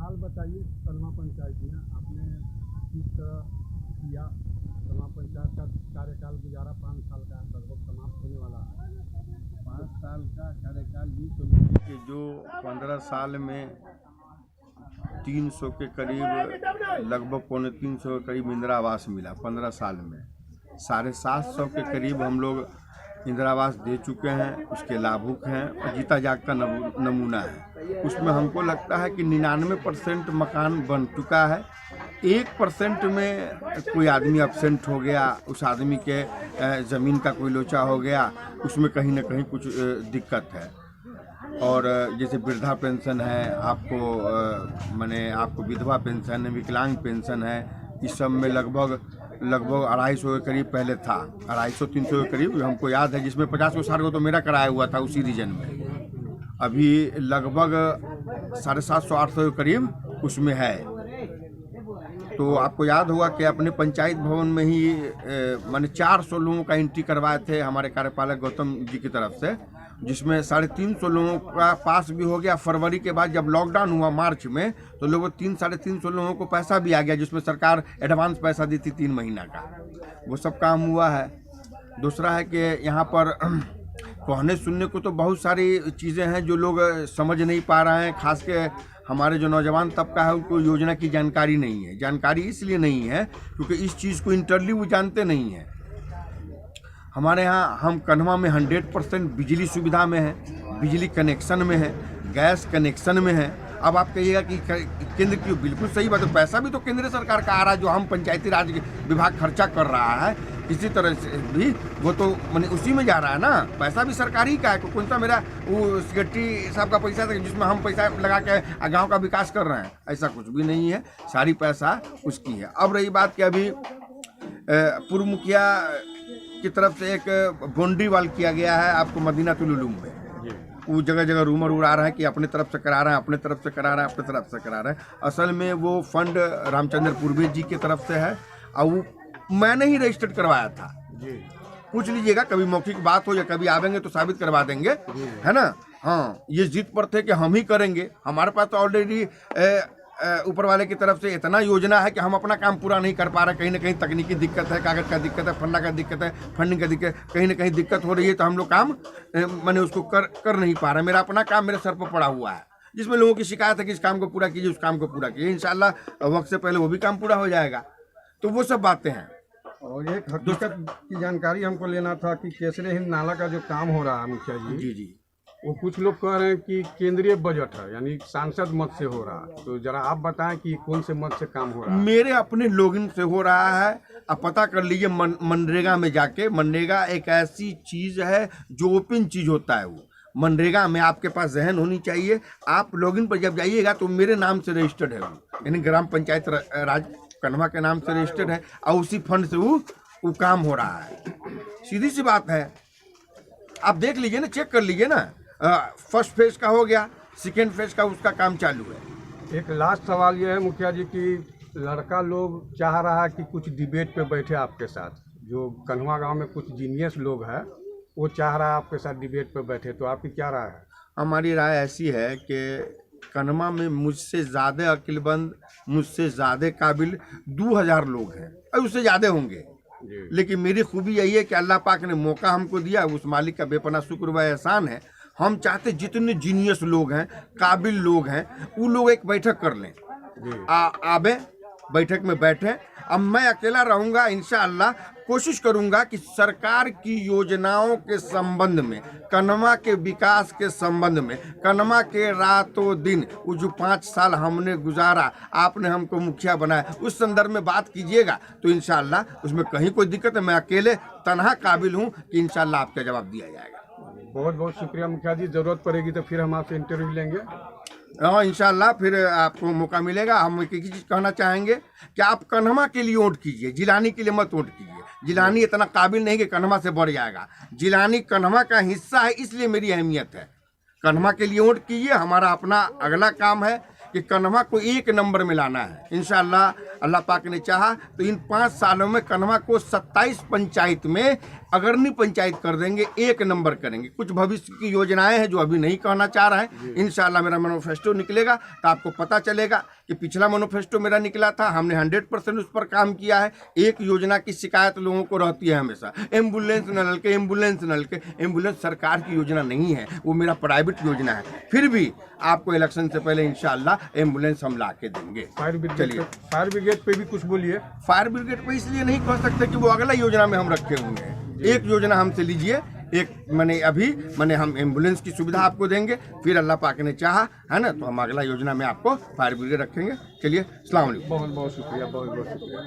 हाल बताइए कलमा पंचायत में आपने किस तरह किया। कलमा पंचायत का कार्यकाल गुजारा 5 साल का लगभग समाप्त होने वाला है। 5 साल का कार्यकाल यूँ समझिए कि जो 15 साल में 300 के करीब लगभग 350 के करीब इंदिरा आवास मिला 15 साल में। 750 के करीब हम लोग इंदिरा आवास दे चुके हैं, उसके लाभुक हैं और जीता जागता नमूना है। उसमें हमको लगता है कि 99% मकान बन चुका है। 1% में कोई आदमी एब्सेंट हो गया, उस आदमी के ज़मीन का कोई लोचा हो गया, उसमें कहीं ना कहीं कुछ दिक्कत है। और जैसे वृद्धा पेंशन है, आपको विधवा पेंशन है, विकलांग पेंशन है, इस सब में लगभग 250 के करीब पहले था, 250-300 के करीब हमको याद है, जिसमें 50 60 को तो मेरा कराया हुआ था उसी रीजन में। अभी लगभग 750-800 के करीब उसमें है। तो आपको याद होगा कि अपने पंचायत भवन में ही 400 लोगों का एंट्री करवाए थे हमारे कार्यपालक गौतम जी की तरफ से, जिसमें 350 लोगों का पास भी हो गया। फरवरी के बाद जब लॉकडाउन हुआ मार्च में, तो लोगों 300-350 लोगों को पैसा भी आ गया, जिसमें सरकार एडवांस पैसा दी थी 3 महीना का। वो सब काम हुआ है। दूसरा है कि यहाँ पर कहने सुनने को तो बहुत सारी चीज़ें हैं जो लोग समझ नहीं पा रहे हैं। खास के हमारे जो नौजवान तबका है उनको योजना की जानकारी नहीं है। जानकारी इसलिए नहीं है क्योंकि इस चीज़ को इंटरली वो जानते नहीं हैं। हमारे यहाँ हम कन्हवा में 100% बिजली सुविधा में है, बिजली कनेक्शन में है, गैस कनेक्शन में है। अब आप कहिएगा कि केंद्र की, बिल्कुल सही बात है, पैसा भी तो केंद्र सरकार का आ रहा है, जो हम पंचायती राज विभाग खर्चा कर रहा है। किसी तरह से भी वो तो उसी में जा रहा है ना, पैसा भी सरकारी का है। कौन सा मेरा वो सेक्रेटरी साहब का पैसा था जिसमें हम पैसा लगा के गाँव का विकास कर रहे हैं? ऐसा कुछ भी नहीं है, सारी पैसा उसकी है। अब रही बात कि अभी पूर्व मुखिया की तरफ से एक बाउंड्री वाल किया गया है आपको मदीना तुलुलुम में। वो जगह जगह रूमर उड़ा रहा है कि अपने तरफ से करा रहे हैं, अपने तरफ से करा रहे हैं, अपने तरफ से करा रहे हैं। असल में वो फंड रामचंद्र पूर्वे जी की तरफ से है और वो मैंने ही रजिस्टर्ड करवाया था। पूछ लीजिएगा, कभी मौखिक बात हो या कभी आवेंगे तो साबित करवा देंगे, है ना। हाँ, ये जिद पर थे कि हम ही करेंगे। हमारे पास तो ऑलरेडी ऊपर वाले की तरफ से इतना योजना है कि हम अपना काम पूरा नहीं कर पा रहे। कहीं ना कहीं तकनीकी दिक्कत है, कागज का दिक्कत है, फंडा का दिक्कत है, फंडिंग का दिक्कत, कहीं ना कहीं दिक्कत हो रही है, तो हम लोग काम उसको कर नहीं पा रहे। मेरा अपना काम मेरे सर पर पड़ा हुआ है, जिसमें लोगों की शिकायत है कि इस काम को पूरा कीजिए, उस काम को पूरा कीजिए। इंशाल्लाह वक्त से पहले वो भी काम पूरा हो जाएगा। तो वो सब बातें हैं। और एक हकीकत की जानकारी हमको लेना था कि केसरी हिंद नाला का जो काम हो रहा है मुखिया जी, जी वो कुछ लोग कह रहे हैं कि केंद्रीय बजट है, यानी सांसद मत से हो रहा है। तो जरा आप बताएं कि कौन से मत से काम हो रहा है? मेरे अपने लोगिन से हो रहा है। आप पता कर लीजिए मनरेगा में जाके। मनरेगा एक ऐसी चीज़ है जो ओपन चीज़ होता है। वो मनरेगा में आपके पास जहन होनी चाहिए। आप लॉगिन पर जब जाइएगा तो मेरे नाम से रजिस्टर्ड है, यानी ग्राम पंचायत राज कन्हवा के नाम से रजिस्टर्ड है और उसी फंड से वो काम हो रहा है। सीधी सी बात है, आप देख लीजिए ना, चेक कर लीजिए ना। फर्स्ट फेज का हो गया, सेकेंड फेज का उसका काम चालू है। एक लास्ट सवाल ये है मुखिया जी कि लड़का लोग चाह रहा है कि कुछ डिबेट पे बैठे आपके साथ। जो कन्हवा गांव में कुछ जीनियस लोग हैं, वो चाह रहा है आपके साथ डिबेट पे बैठे, तो आपकी क्या राय है? हमारी राय ऐसी है कि कन्हवा में मुझसे ज़्यादा अक्लमंद, मुझसे ज़्यादा काबिल 2000 लोग हैं और उससे ज़्यादा होंगे। लेकिन मेरी खूबी यही है कि अल्लाह पाक ने मौका हमको दिया, उस मालिक का बेपनाह शुक्र व एहसान है। हम चाहते जितने जीनियस लोग हैं, काबिल लोग हैं, वो लोग एक बैठक कर लें, आवे बैठक में बैठें। अब मैं अकेला रहूँगा, इंशाअल्लाह कोशिश करूँगा कि सरकार की योजनाओं के संबंध में, कन्हवा के विकास के संबंध में, कन्हवा के रातों दिन वो जो 5 साल हमने गुजारा, आपने हमको मुखिया बनाया, उस संदर्भ में बात कीजिएगा तो इंशाअल्लाह उसमें कहीं कोई दिक्कत है। मैं अकेले तनहा काबिल हूँ कि इंशाअल्लाह आपका जवाब दिया जाएगा। बहुत बहुत शुक्रिया मुखिया जी। ज़रूरत पड़ेगी तो फिर हम आपसे इंटरव्यू लेंगे। हाँ, इंशाल्लाह फिर आपको मौका मिलेगा। हम एक ही चीज़ कहना चाहेंगे कि आप कन्हवा के लिए वोट कीजिए, जिलानी के लिए मत वोट कीजिए। जिलानी इतना काबिल नहीं कि कन्हवा से बढ़ जाएगा। जिलानी कन्हवा का हिस्सा है, इसलिए मेरी अहमियत है। कन्हवा के लिए वोट कीजिए। हमारा अपना अगला काम है कि कन्हवा को 1 नंबर में लाना है। इंशाल्लाह अल्लाह पाक ने चाहा तो इन 5 सालों में कन्हवा को 27 पंचायत में अग्रणी पंचायत कर देंगे, 1 नंबर करेंगे। कुछ भविष्य की योजनाएं हैं जो अभी नहीं कहना चाह रहे हैं। इंशाल्लाह मेरा मैनिफेस्टो निकलेगा तो आपको पता चलेगा कि पिछला मैनिफेस्टो मेरा निकला था, हमने 100% उस पर काम किया है। एक योजना की शिकायत लोगों को रहती है हमेशा, एम्बुलेंस नल के, एम्बुलेंस नल के। एम्बुलेंस सरकार की योजना नहीं है, वो मेरा प्राइवेट योजना है। फिर भी आपको इलेक्शन से पहले इंशाल्लाह एम्बुलेंस हम ला के देंगे। फायर ब्रिगेड पे भी कुछ बोलिए। फायर ब्रिगेड पे इसलिए नहीं कह सकते कि वो अगला योजना में हम रखे हुए हैं। एक योजना हमसे लीजिए, एक मैंने हम एम्बुलेंस की सुविधा आपको देंगे, फिर अल्लाह पाक ने चाहा है ना तो हम अगला योजना में आपको फायर ब्रिगेड रखेंगे। चलिए, अस्सलाम वालेकुम। बहुत बहुत शुक्रिया, बहुत बहुत शुक्रिया।